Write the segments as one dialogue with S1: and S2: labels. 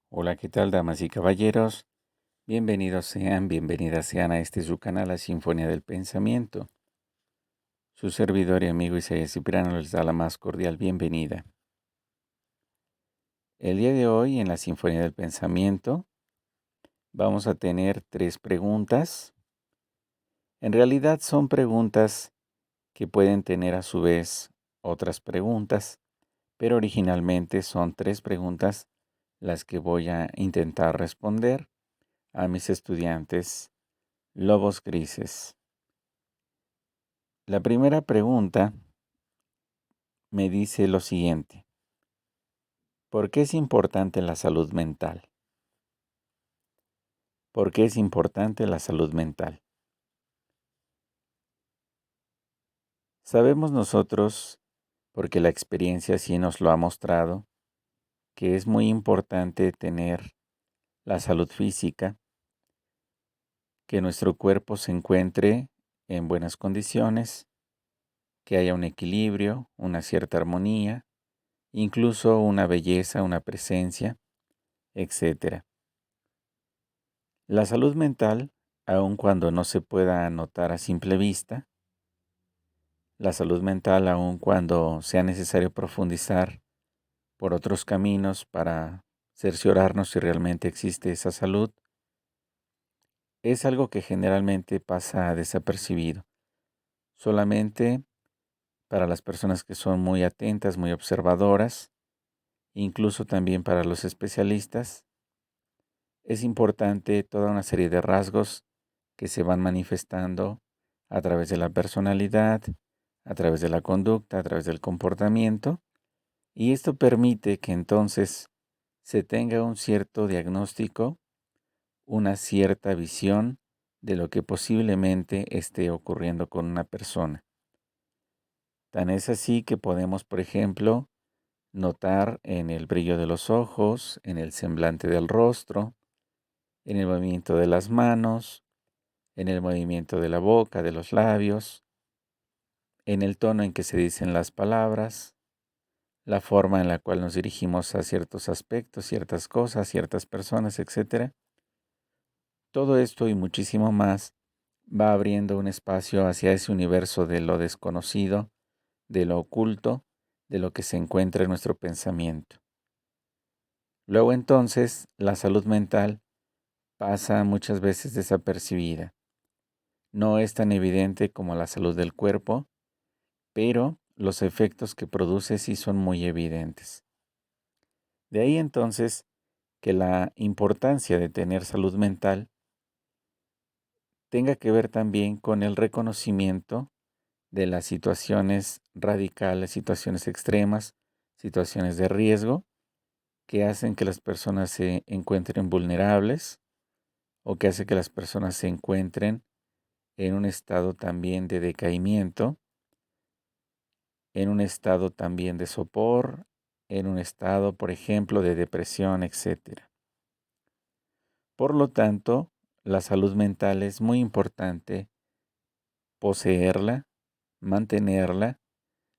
S1: Hola, ¿qué tal, damas y caballeros? Bienvenidas sean a este su canal, La Sinfonía del Pensamiento. Su servidor y amigo Isaías Cipriano les da la más cordial bienvenida. El día de hoy, en la Sinfonía del Pensamiento, vamos a tener 3 preguntas. En realidad son preguntas que pueden tener a su vez otras preguntas, pero originalmente son 3 preguntas las que voy a intentar responder a mis estudiantes lobos grises. La primera pregunta me dice lo siguiente: ¿por qué es importante la salud mental? ¿Por qué es importante la salud mental? Sabemos nosotros, porque la experiencia sí nos lo ha mostrado, que es muy importante tener la salud física, que nuestro cuerpo se encuentre en buenas condiciones, que haya un equilibrio, una cierta armonía, incluso una belleza, una presencia, etcétera. La salud mental, aun cuando no se pueda notar a simple vista, la salud mental, aun cuando sea necesario profundizar por otros caminos para cerciorarnos si realmente existe esa salud, es algo que generalmente pasa desapercibido. Solamente para las personas que son muy atentas, muy observadoras, incluso también para los especialistas, es importante toda una serie de rasgos que se van manifestando a través de la personalidad, a través de la conducta, a través del comportamiento, y esto permite que entonces se tenga un cierto diagnóstico, una cierta visión de lo que posiblemente esté ocurriendo con una persona. Tan es así que podemos, por ejemplo, notar en el brillo de los ojos, en el semblante del rostro, en el movimiento de las manos, en el movimiento de la boca, de los labios, en el tono en que se dicen las palabras, la forma en la cual nos dirigimos a ciertos aspectos, ciertas cosas, ciertas personas, etc. Todo esto y muchísimo más va abriendo un espacio hacia ese universo de lo desconocido, de lo oculto, de lo que se encuentra en nuestro pensamiento. Luego entonces, la salud mental pasa muchas veces desapercibida. No es tan evidente como la salud del cuerpo, pero los efectos que produce sí son muy evidentes. De ahí entonces que la importancia de tener salud mental tenga que ver también con el reconocimiento de las situaciones radicales, situaciones extremas, situaciones de riesgo que hacen que las personas se encuentren vulnerables o que hace que las personas se encuentren en un estado también de decaimiento, en un estado también de sopor, en un estado, por ejemplo, de depresión, etcétera. Por lo tanto, la salud mental es muy importante poseerla, mantenerla,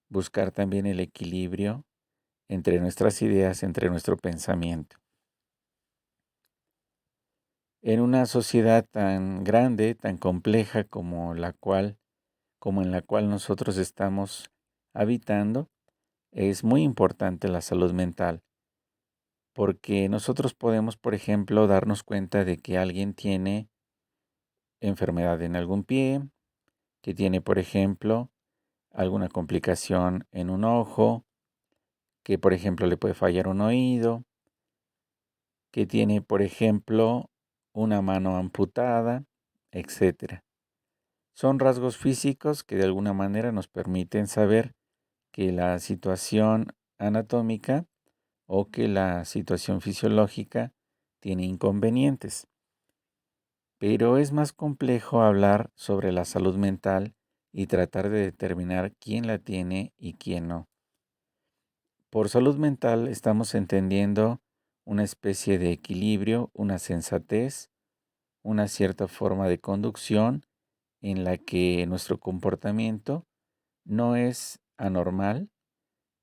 S1: buscar también el equilibrio entre nuestras ideas, entre nuestro pensamiento. En una sociedad tan grande, tan compleja como en la cual nosotros estamos habitando, es muy importante la salud mental, porque nosotros podemos, por ejemplo, darnos cuenta de que alguien tiene enfermedad en algún pie, que tiene, por ejemplo, alguna complicación en un ojo, que, por ejemplo, le puede fallar un oído, que tiene, por ejemplo, una mano amputada, etcétera. Son rasgos físicos que de alguna manera nos permiten saber que la situación anatómica o que la situación fisiológica tiene inconvenientes. Pero es más complejo hablar sobre la salud mental y tratar de determinar quién la tiene y quién no. Por salud mental estamos entendiendo una especie de equilibrio, una sensatez, una cierta forma de conducción en la que nuestro comportamiento no es anormal,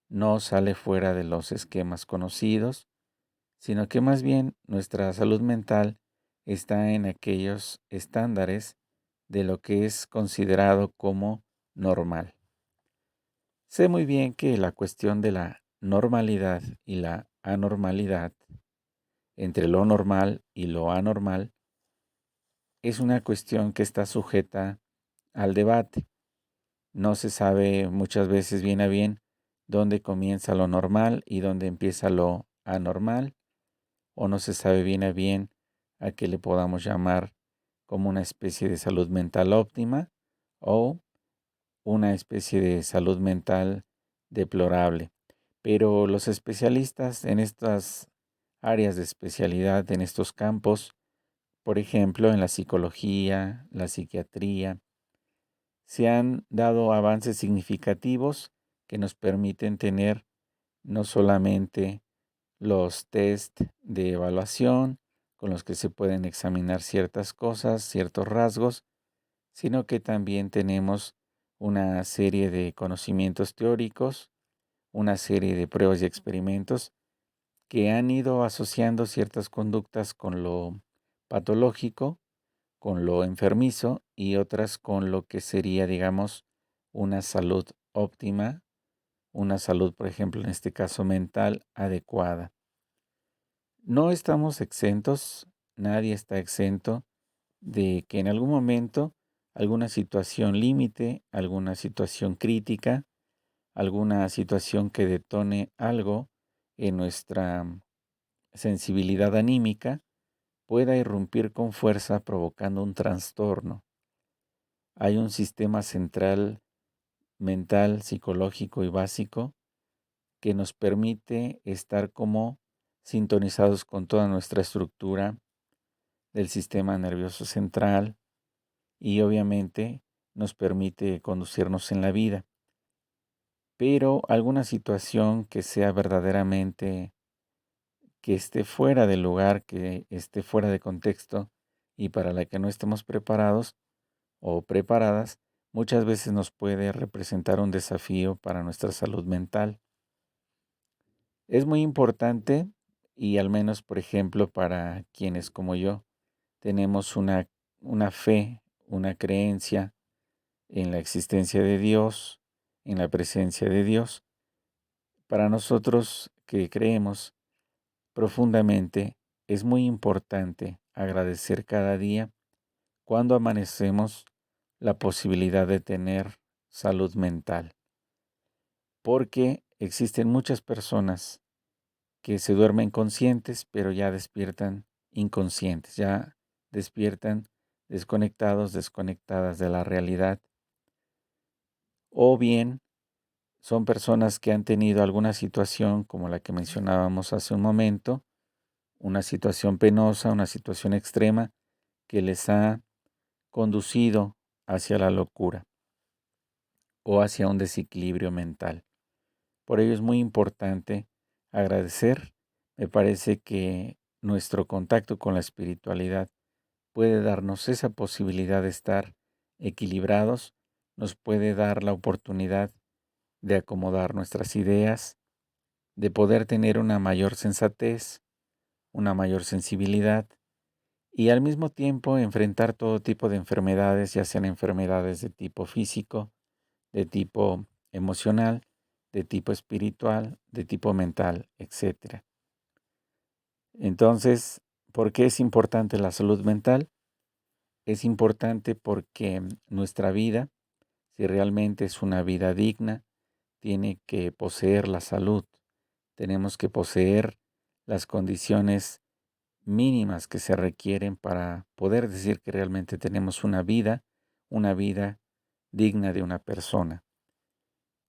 S1: no sale fuera de los esquemas conocidos, sino que más bien nuestra salud mental está en aquellos estándares de lo que es considerado como normal. Sé muy bien que la cuestión de la normalidad y la anormalidad, entre lo normal y lo anormal, es una cuestión que está sujeta al debate. No se sabe muchas veces bien a bien dónde comienza lo normal y dónde empieza lo anormal, o no se sabe bien a bien a qué le podamos llamar como una especie de salud mental óptima o una especie de salud mental deplorable. Pero los especialistas en estas áreas de especialidad, en estos campos, por ejemplo, en la psicología, la psiquiatría, se han dado avances significativos que nos permiten tener no solamente los test de evaluación con los que se pueden examinar ciertas cosas, ciertos rasgos, sino que también tenemos una serie de conocimientos teóricos, una serie de pruebas y experimentos que han ido asociando ciertas conductas con lo patológico, con lo enfermizo y otras con lo que sería, digamos, una salud óptima, una salud, por ejemplo, en este caso mental, adecuada. No estamos exentos, nadie está exento de que en algún momento alguna situación límite, alguna situación crítica, alguna situación que detone algo en nuestra sensibilidad anímica pueda irrumpir con fuerza provocando un trastorno. Hay un sistema central mental, psicológico y básico que nos permite estar como sintonizados con toda nuestra estructura del sistema nervioso central y obviamente nos permite conducirnos en la vida. Pero alguna situación que sea verdaderamente, que esté fuera del lugar, que esté fuera de contexto y para la que no estemos preparados o preparadas, muchas veces nos puede representar un desafío para nuestra salud mental. Es muy importante y al menos, por ejemplo, para quienes como yo tenemos una fe, una creencia en la existencia de Dios, en la presencia de Dios, para nosotros que creemos profundamente, es muy importante agradecer cada día cuando amanecemos la posibilidad de tener salud mental, porque existen muchas personas que se duermen conscientes, pero ya despiertan inconscientes, ya despiertan desconectados, desconectadas de la realidad, o bien son personas que han tenido alguna situación como la que mencionábamos hace un momento, una situación penosa, una situación extrema que les ha conducido hacia la locura o hacia un desequilibrio mental. Por ello es muy importante agradecer. Me parece que nuestro contacto con la espiritualidad puede darnos esa posibilidad de estar equilibrados, nos puede dar la oportunidad de acomodar nuestras ideas, de poder tener una mayor sensatez, una mayor sensibilidad y al mismo tiempo enfrentar todo tipo de enfermedades, ya sean enfermedades de tipo físico, de tipo emocional, de tipo espiritual, de tipo mental, etcétera. Entonces, ¿por qué es importante la salud mental? Es importante porque nuestra vida, si realmente es una vida digna, tiene que poseer la salud. Tenemos que poseer las condiciones mínimas que se requieren para poder decir que realmente tenemos una vida digna de una persona.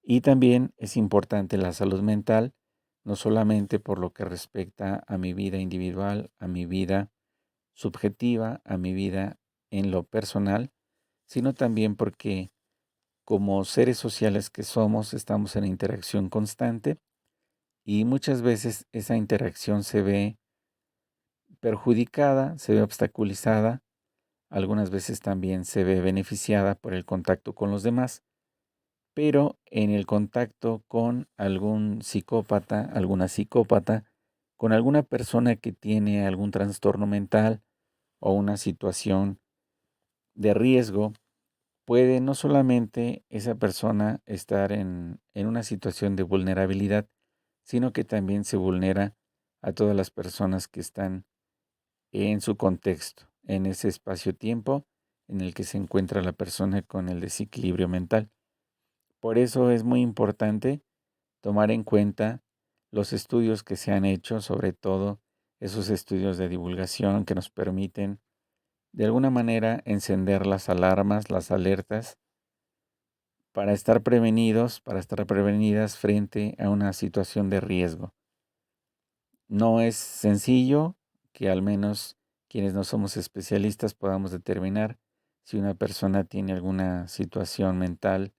S1: Y también es importante la salud mental, no solamente por lo que respecta a mi vida individual, a mi vida subjetiva, a mi vida en lo personal, sino también porque como seres sociales que somos, estamos en interacción constante y muchas veces esa interacción se ve perjudicada, se ve obstaculizada, algunas veces también se ve beneficiada por el contacto con los demás, pero en el contacto con algún psicópata, alguna psicópata, con alguna persona que tiene algún trastorno mental o una situación de riesgo, puede no solamente esa persona estar en una situación de vulnerabilidad, sino que también se vulnera a todas las personas que están en su contexto, en ese espacio-tiempo en el que se encuentra la persona con el desequilibrio mental. Por eso es muy importante tomar en cuenta los estudios que se han hecho, sobre todo esos estudios de divulgación que nos permiten de alguna manera encender las alarmas, las alertas, para estar prevenidos, para estar prevenidas frente a una situación de riesgo. No es sencillo que al menos quienes no somos especialistas podamos determinar si una persona tiene alguna situación mental,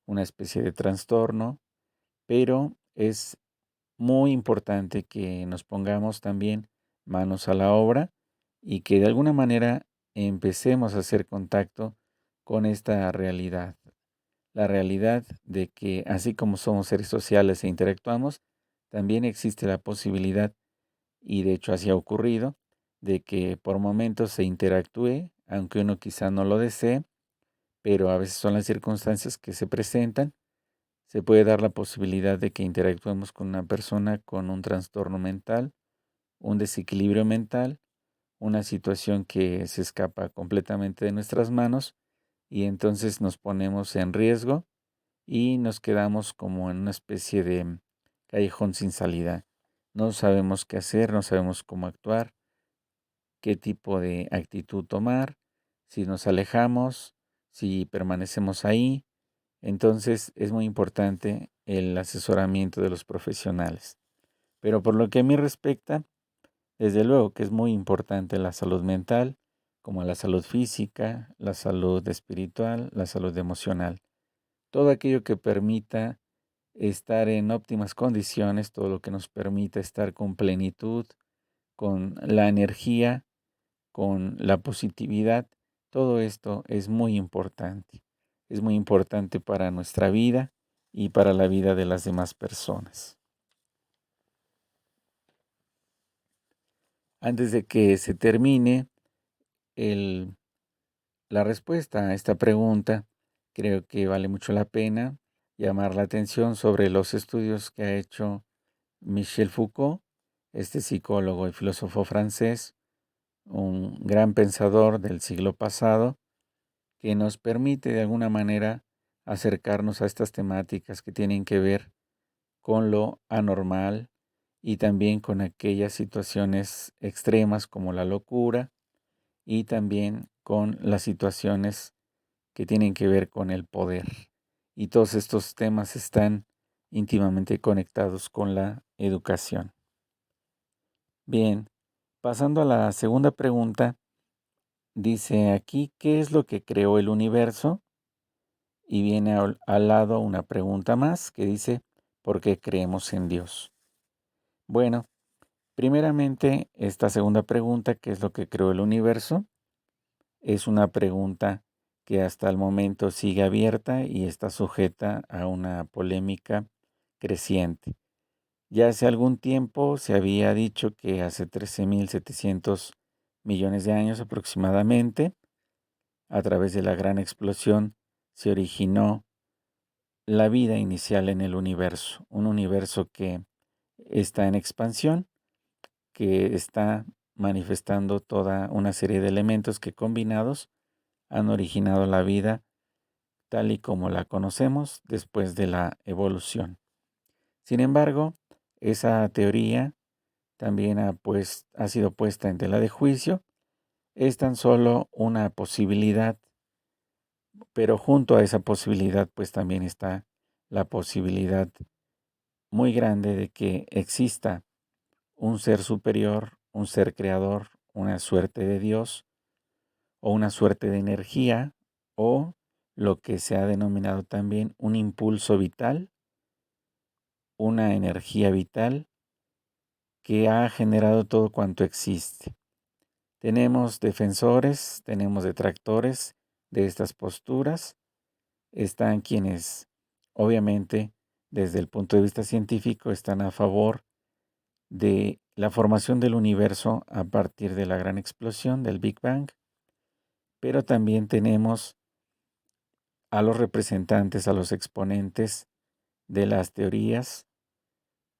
S1: una especie de trastorno, pero es muy importante que nos pongamos también manos a la obra y que de alguna manera empecemos a hacer contacto con esta realidad. La realidad de que así como somos seres sociales e interactuamos, también existe la posibilidad, y de hecho así ha ocurrido, de que por momentos se interactúe, aunque uno quizá no lo desee, pero a veces son las circunstancias que se presentan. Se puede dar la posibilidad de que interactuemos con una persona con un trastorno mental, un desequilibrio mental, una situación que se escapa completamente de nuestras manos y entonces nos ponemos en riesgo y nos quedamos como en una especie de callejón sin salida. No sabemos qué hacer, no sabemos cómo actuar, qué tipo de actitud tomar, si nos alejamos, si permanecemos ahí. Entonces es muy importante el asesoramiento de los profesionales. Pero por lo que a mí respecta, desde luego que es muy importante la salud mental, como la salud física, la salud espiritual, la salud emocional. Todo aquello que permita estar en óptimas condiciones, todo lo que nos permita estar con plenitud, con la energía, con la positividad, todo esto es muy importante. Es muy importante para nuestra vida y para la vida de las demás personas. Antes de que se termine el la respuesta a esta pregunta, creo que vale mucho la pena llamar la atención sobre los estudios que ha hecho Michel Foucault, este psicólogo y filósofo francés, un gran pensador del siglo pasado, que nos permite de alguna manera acercarnos a estas temáticas que tienen que ver con lo anormal y también con aquellas situaciones extremas como la locura y también con las situaciones que tienen que ver con el poder. Y todos estos temas están íntimamente conectados con la educación. Bien, pasando a la segunda pregunta, dice aquí, ¿qué es lo que creó el universo? Y viene al lado una pregunta más que dice, ¿por qué creemos en Dios? Bueno, primeramente, esta segunda pregunta, ¿qué es lo que creó el universo? Es una pregunta que hasta el momento sigue abierta y está sujeta a una polémica creciente. Ya hace algún tiempo se había dicho que hace 13.700 millones de años aproximadamente, a través de la gran explosión, se originó la vida inicial en el universo, un universo que está en expansión, que está manifestando toda una serie de elementos que combinados han originado la vida tal y como la conocemos después de la evolución. Sin embargo, esa teoría también ha sido puesta en tela de juicio. Es tan solo una posibilidad, pero junto a esa posibilidad pues también está la posibilidad muy grande de que exista un ser superior, un ser creador, una suerte de Dios o una suerte de energía o lo que se ha denominado también un impulso vital, una energía vital que ha generado todo cuanto existe. Tenemos defensores, tenemos detractores de estas posturas. Están quienes, obviamente, desde el punto de vista científico, están a favor de la formación del universo a partir de la gran explosión del Big Bang, pero también tenemos a los representantes, a los exponentes de las teorías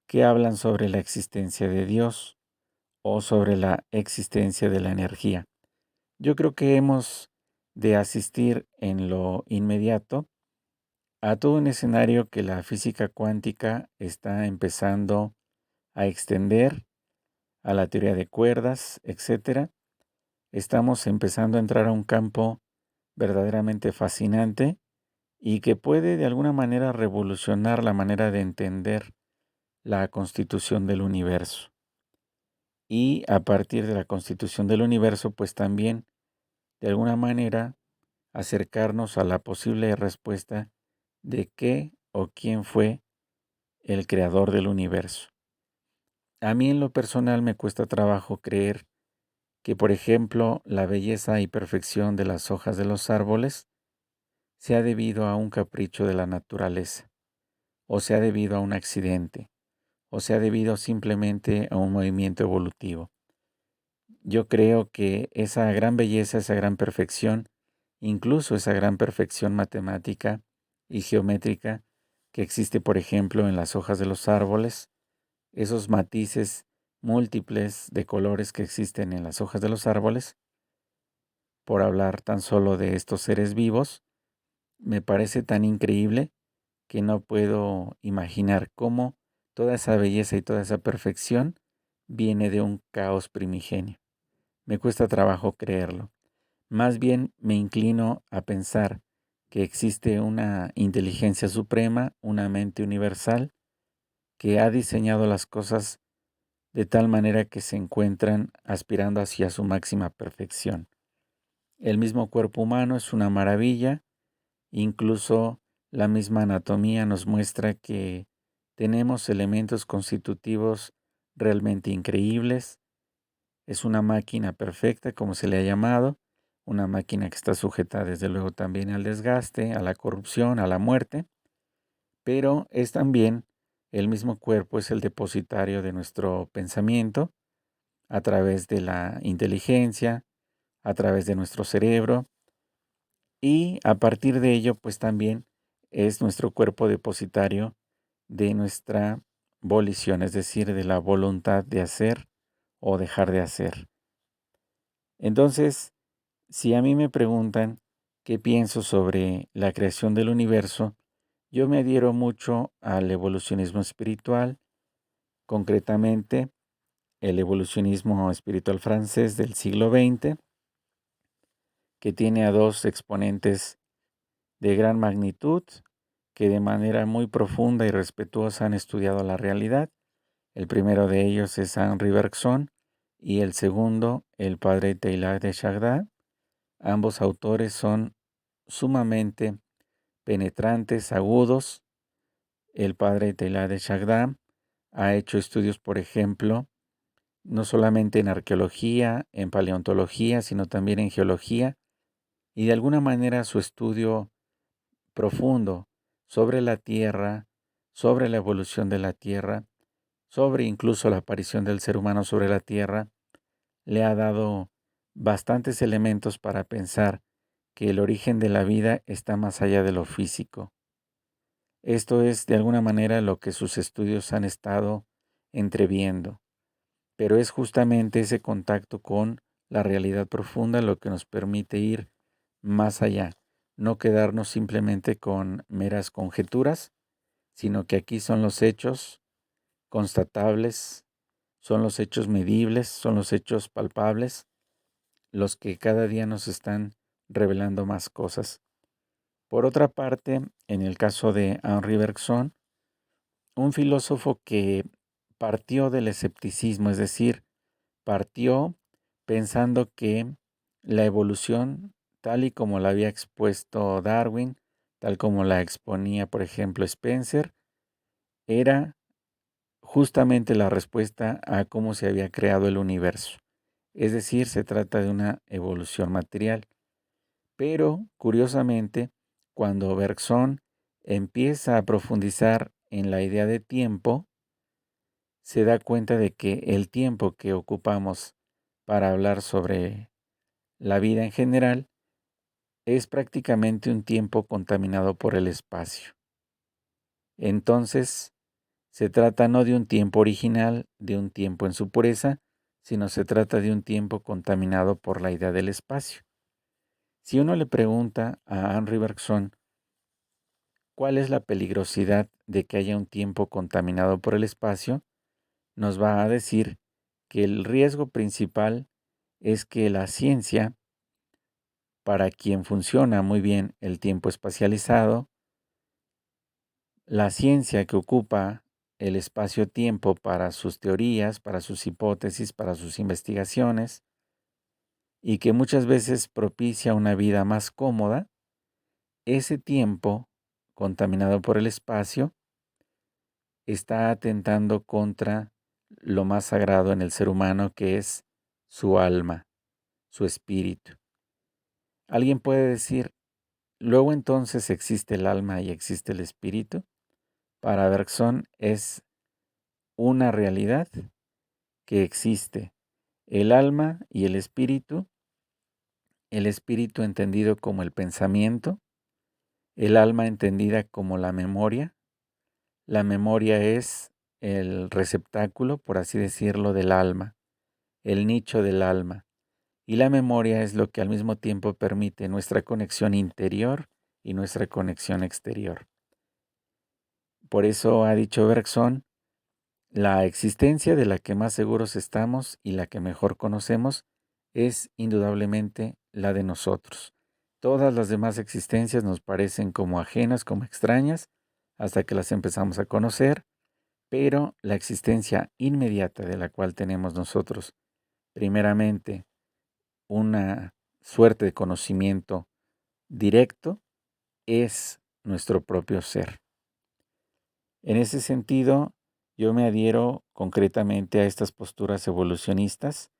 S1: que hablan sobre la existencia de Dios o sobre la existencia de la energía. Yo creo que hemos de asistir en lo inmediato a todo un escenario que la física cuántica está empezando a extender, a la teoría de cuerdas, etcétera. Estamos empezando a entrar a un campo verdaderamente fascinante y que puede de alguna manera revolucionar la manera de entender la constitución del universo. Y a partir de la constitución del universo, pues también, de alguna manera, acercarnos a la posible respuesta de qué o quién fue el creador del universo. A mí en lo personal me cuesta trabajo creer que, por ejemplo, la belleza y perfección de las hojas de los árboles sea debido a un capricho de la naturaleza, o sea debido a un accidente, o sea debido simplemente a un movimiento evolutivo. Yo creo que esa gran belleza, esa gran perfección, incluso esa gran perfección matemática y geométrica que existe, por ejemplo, en las hojas de los árboles, esos matices múltiples de colores que existen en las hojas de los árboles, por hablar tan solo de estos seres vivos, me parece tan increíble que no puedo imaginar cómo toda esa belleza y toda esa perfección viene de un caos primigenio. Me cuesta trabajo creerlo. Más bien me inclino a pensar que existe una inteligencia suprema, una mente universal, que ha diseñado las cosas de tal manera que se encuentran aspirando hacia su máxima perfección. El mismo cuerpo humano es una maravilla, incluso la misma anatomía nos muestra que tenemos elementos constitutivos realmente increíbles. Es una máquina perfecta, como se le ha llamado, una máquina que está sujeta desde luego también al desgaste, a la corrupción, a la muerte, pero es también el mismo cuerpo, es el depositario de nuestro pensamiento a través de la inteligencia, a través de nuestro cerebro, y a partir de ello pues también es nuestro cuerpo depositario de nuestra volición, es decir, de la voluntad de hacer o dejar de hacer. Entonces, si a mí me preguntan qué pienso sobre la creación del universo, yo me adhiero mucho al evolucionismo espiritual, concretamente el evolucionismo espiritual francés del siglo XX, que tiene a dos exponentes de gran magnitud que de manera muy profunda y respetuosa han estudiado la realidad. El primero de ellos es Henri Bergson y el segundo, el padre Teilhard de Chardin. Ambos autores son sumamente penetrantes, agudos. El padre Teilhard de Chardin ha hecho estudios, por ejemplo, no solamente en arqueología, en paleontología, sino también en geología, y de alguna manera su estudio profundo sobre la Tierra, sobre la evolución de la Tierra, sobre incluso la aparición del ser humano sobre la Tierra, le ha dado bastantes elementos para pensar que el origen de la vida está más allá de lo físico. Esto es de alguna manera lo que sus estudios han estado entreviendo, pero es justamente ese contacto con la realidad profunda lo que nos permite ir más allá, no quedarnos simplemente con meras conjeturas, sino que aquí son los hechos constatables, son los hechos medibles, son los hechos palpables, los que cada día nos están revelando más cosas. Por otra parte, en el caso de Henri Bergson, un filósofo que partió del escepticismo, es decir, partió pensando que la evolución, tal y como la había expuesto Darwin, tal como la exponía, por ejemplo, Spencer, era justamente la respuesta a cómo se había creado el universo. Es decir, se trata de una evolución material. Pero, curiosamente, cuando Bergson empieza a profundizar en la idea de tiempo, se da cuenta de que el tiempo que ocupamos para hablar sobre la vida en general es prácticamente un tiempo contaminado por el espacio. Entonces, se trata no de un tiempo original, de un tiempo en su pureza, sino se trata de un tiempo contaminado por la idea del espacio. Si uno le pregunta a Henri Bergson cuál es la peligrosidad de que haya un tiempo contaminado por el espacio, nos va a decir que el riesgo principal es que la ciencia, para quien funciona muy bien el tiempo espacializado, la ciencia que ocupa el espacio-tiempo para sus teorías, para sus hipótesis, para sus investigaciones, y que muchas veces propicia una vida más cómoda, ese tiempo contaminado por el espacio está atentando contra lo más sagrado en el ser humano, que es su alma, su espíritu. Alguien puede decir, luego entonces existe el alma y existe el espíritu. Para Bergson es una realidad que existe el alma y el espíritu entendido como el pensamiento, el alma entendida como la memoria. La memoria es el receptáculo, por así decirlo, del alma, el nicho del alma. Y la memoria es lo que al mismo tiempo permite nuestra conexión interior y nuestra conexión exterior. Por eso ha dicho Bergson, la existencia de la que más seguros estamos y la que mejor conocemos es indudablemente la de nosotros. Todas las demás existencias nos parecen como ajenas, como extrañas, hasta que las empezamos a conocer, pero la existencia inmediata de la cual tenemos nosotros, primeramente, una suerte de conocimiento directo, es nuestro propio ser. En ese sentido, yo me adhiero concretamente a estas posturas evolucionistas.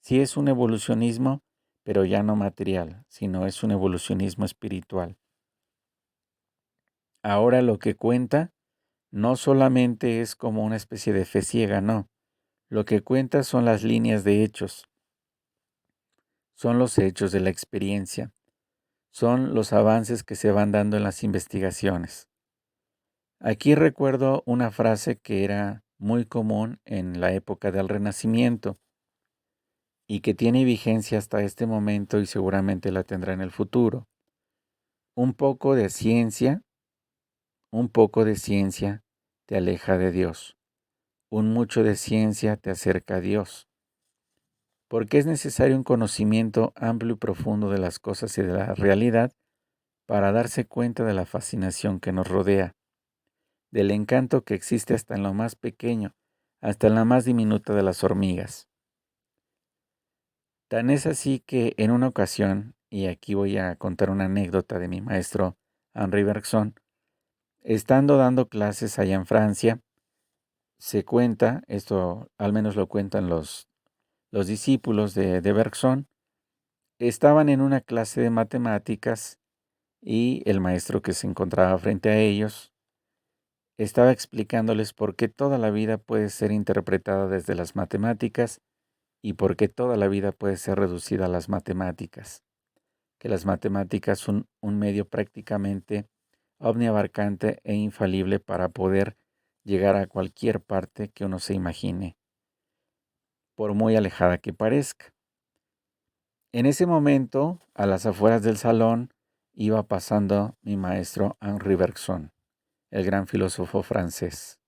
S1: Sí es un evolucionismo, pero ya no material, sino es un evolucionismo espiritual. Ahora lo que cuenta no solamente es como una especie de fe ciega, no. Lo que cuenta son las líneas de hechos, son los hechos de la experiencia, son los avances que se van dando en las investigaciones. Aquí recuerdo una frase que era muy común en la época del Renacimiento y que tiene vigencia hasta este momento y seguramente la tendrá en el futuro. Un poco de ciencia te aleja de Dios. Un mucho de ciencia te acerca a Dios. Porque es necesario un conocimiento amplio y profundo de las cosas y de la realidad para darse cuenta de la fascinación que nos rodea, del encanto que existe hasta en lo más pequeño, hasta en la más diminuta de las hormigas. Tan es así que en una ocasión, y aquí voy a contar una anécdota de mi maestro Henri Bergson, estando dando clases allá en Francia, se cuenta, esto al menos lo cuentan los discípulos de Bergson, estaban en una clase de matemáticas y el maestro que se encontraba frente a ellos estaba explicándoles por qué toda la vida puede ser interpretada desde las matemáticas y por qué toda la vida puede ser reducida a las matemáticas. Que las matemáticas son un medio prácticamente omniabarcante e infalible para poder llegar a cualquier parte que uno se imagine, por muy alejada que parezca. En ese momento, a las afueras del salón, iba pasando mi maestro Henri Bergson, el gran filósofo francés,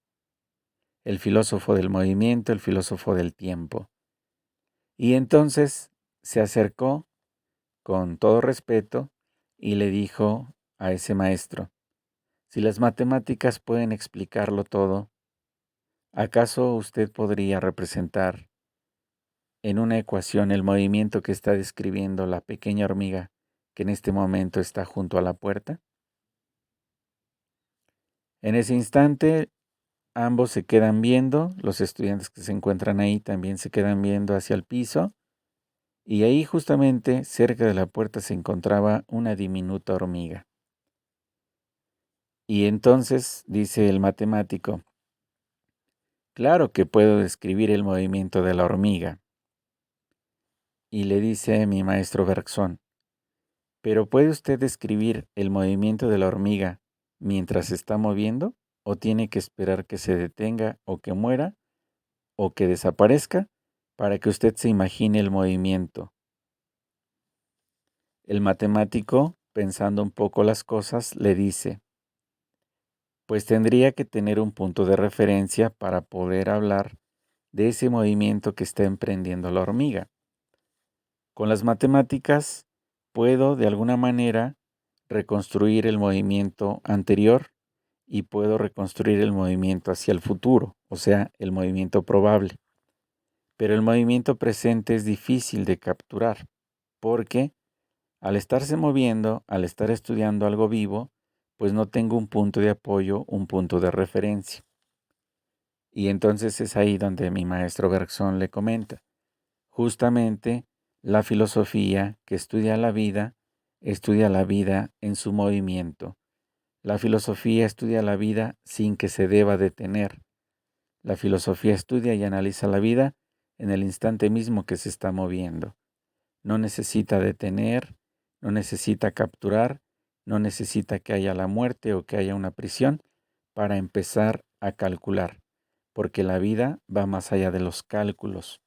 S1: el filósofo del movimiento, el filósofo del tiempo. Y entonces se acercó con todo respeto y le dijo a ese maestro, si las matemáticas pueden explicarlo todo, ¿acaso usted podría representar en una ecuación el movimiento que está describiendo la pequeña hormiga que en este momento está junto a la puerta? En ese instante, ambos se quedan viendo, los estudiantes que se encuentran ahí también se quedan viendo hacia el piso, y ahí justamente cerca de la puerta se encontraba una diminuta hormiga. Y entonces dice el matemático, Claro que puedo describir el movimiento de la hormiga. Y le dice mi maestro Bergson, ¿pero puede usted describir el movimiento de la hormiga mientras se está moviendo? ¿O tiene que esperar que se detenga o que muera o que desaparezca para que usted se imagine el movimiento? El matemático, pensando un poco las cosas, le dice, pues tendría que tener un punto de referencia para poder hablar de ese movimiento que está emprendiendo la hormiga. Con las matemáticas puedo de alguna manera reconstruir el movimiento anterior y puedo reconstruir el movimiento hacia el futuro, o sea, el movimiento probable. Pero el movimiento presente es difícil de capturar porque al estarse moviendo, al estar estudiando algo vivo, pues no tengo un punto de apoyo, un punto de referencia. Y entonces es ahí donde mi maestro Bergson le comenta. Justamente la filosofía que estudia la vida en su movimiento. La filosofía estudia la vida sin que se deba detener. La filosofía estudia y analiza la vida en el instante mismo que se está moviendo. No necesita detener, no necesita capturar, no necesita que haya la muerte o que haya una prisión para empezar a calcular, porque la vida va más allá de los cálculos.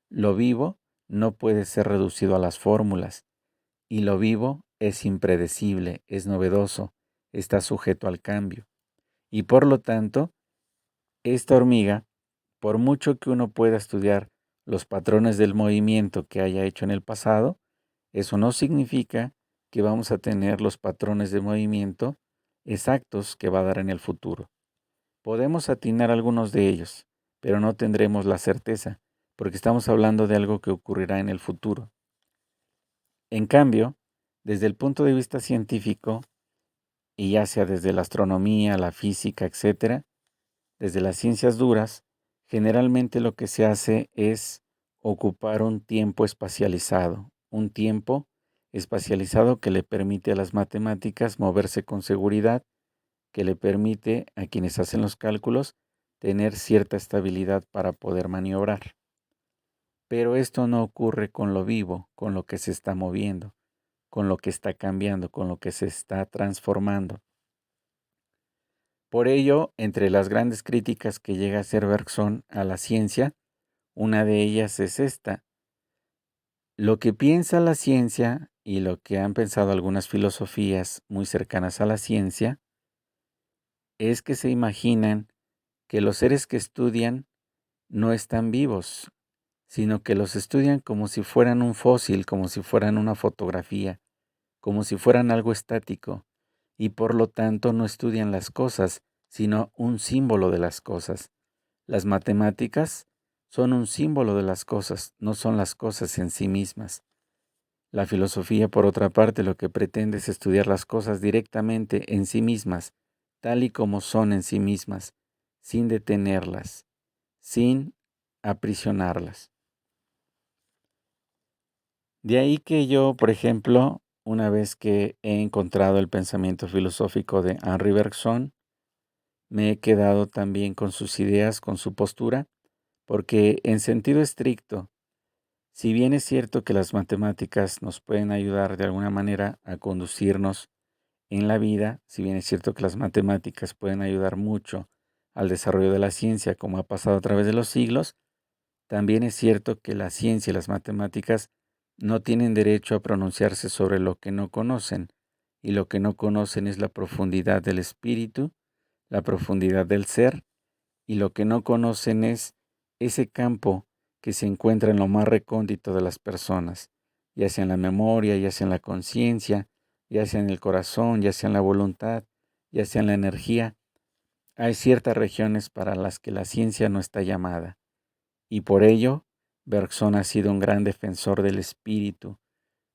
S1: Lo vivo no puede ser reducido a las fórmulas, y lo vivo es impredecible, es novedoso, está sujeto al cambio. Y por lo tanto, esta hormiga, por mucho que uno pueda estudiar los patrones del movimiento que haya hecho en el pasado, eso no significa que vamos a tener los patrones de movimiento exactos que va a dar en el futuro. Podemos atinar algunos de ellos, pero no tendremos la certeza, porque estamos hablando de algo que ocurrirá en el futuro. En cambio, desde el punto de vista científico, y ya sea desde la astronomía, la física, etcétera, desde las ciencias duras, generalmente lo que se hace es ocupar un tiempo espacializado que le permite a las matemáticas moverse con seguridad, que le permite a quienes hacen los cálculos tener cierta estabilidad para poder maniobrar. Pero esto no ocurre con lo vivo, con lo que se está moviendo, con lo que está cambiando, con lo que se está transformando. Por ello, entre las grandes críticas que llega a hacer Bergson a la ciencia, una de ellas es esta. Lo que piensa la ciencia y lo que han pensado algunas filosofías muy cercanas a la ciencia es que se imaginan que los seres que estudian no están vivos, sino que los estudian como si fueran un fósil, como si fueran una fotografía, como si fueran algo estático, y por lo tanto no estudian las cosas, sino un símbolo de las cosas. Las matemáticas son un símbolo de las cosas, no son las cosas en sí mismas. La filosofía, por otra parte, lo que pretende es estudiar las cosas directamente en sí mismas, tal y como son en sí mismas, sin detenerlas, sin aprisionarlas. De ahí que yo, por ejemplo, una vez que he encontrado el pensamiento filosófico de Henri Bergson, me he quedado también con sus ideas, con su postura, porque en sentido estricto, si bien es cierto que las matemáticas nos pueden ayudar de alguna manera a conducirnos en la vida, si bien es cierto que las matemáticas pueden ayudar mucho al desarrollo de la ciencia, como ha pasado a través de los siglos, también es cierto que la ciencia y las matemáticas no tienen derecho a pronunciarse sobre lo que no conocen, y lo que no conocen es la profundidad del espíritu, la profundidad del ser, y lo que no conocen es ese campo que se encuentra en lo más recóndito de las personas, ya sea en la memoria, ya sea en la conciencia, ya sea en el corazón, ya sea en la voluntad, ya sea en la energía. Hay ciertas regiones para las que la ciencia no está llamada, y por ello Bergson ha sido un gran defensor del espíritu,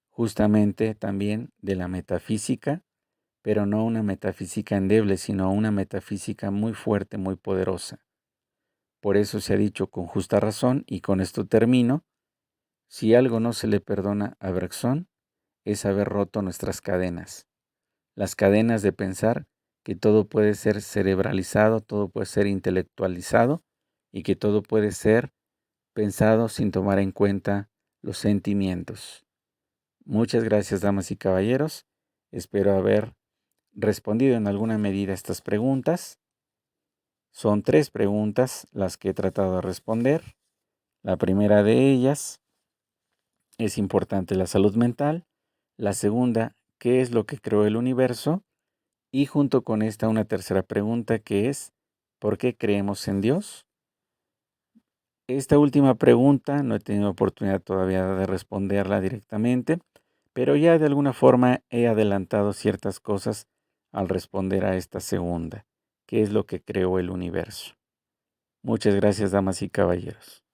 S1: justamente también de la metafísica, pero no una metafísica endeble, sino una metafísica muy fuerte, muy poderosa. Por eso se ha dicho con justa razón, y con esto termino, si algo no se le perdona a Bergson, es haber roto nuestras cadenas. Las cadenas de pensar que todo puede ser cerebralizado, todo puede ser intelectualizado, y que todo puede ser pensado sin tomar en cuenta los sentimientos. Muchas gracias, damas y caballeros. Espero haber respondido en alguna medida estas preguntas. Son 3 preguntas las que he tratado de responder. La primera de ellas, ¿es importante la salud mental? La segunda, ¿qué es lo que creó el universo? Y junto con esta una tercera pregunta que es, ¿por qué creemos en Dios? Esta última pregunta no he tenido oportunidad todavía de responderla directamente, pero ya de alguna forma he adelantado ciertas cosas al responder a esta segunda, ¿qué es lo que creó el universo? Muchas gracias, damas y caballeros.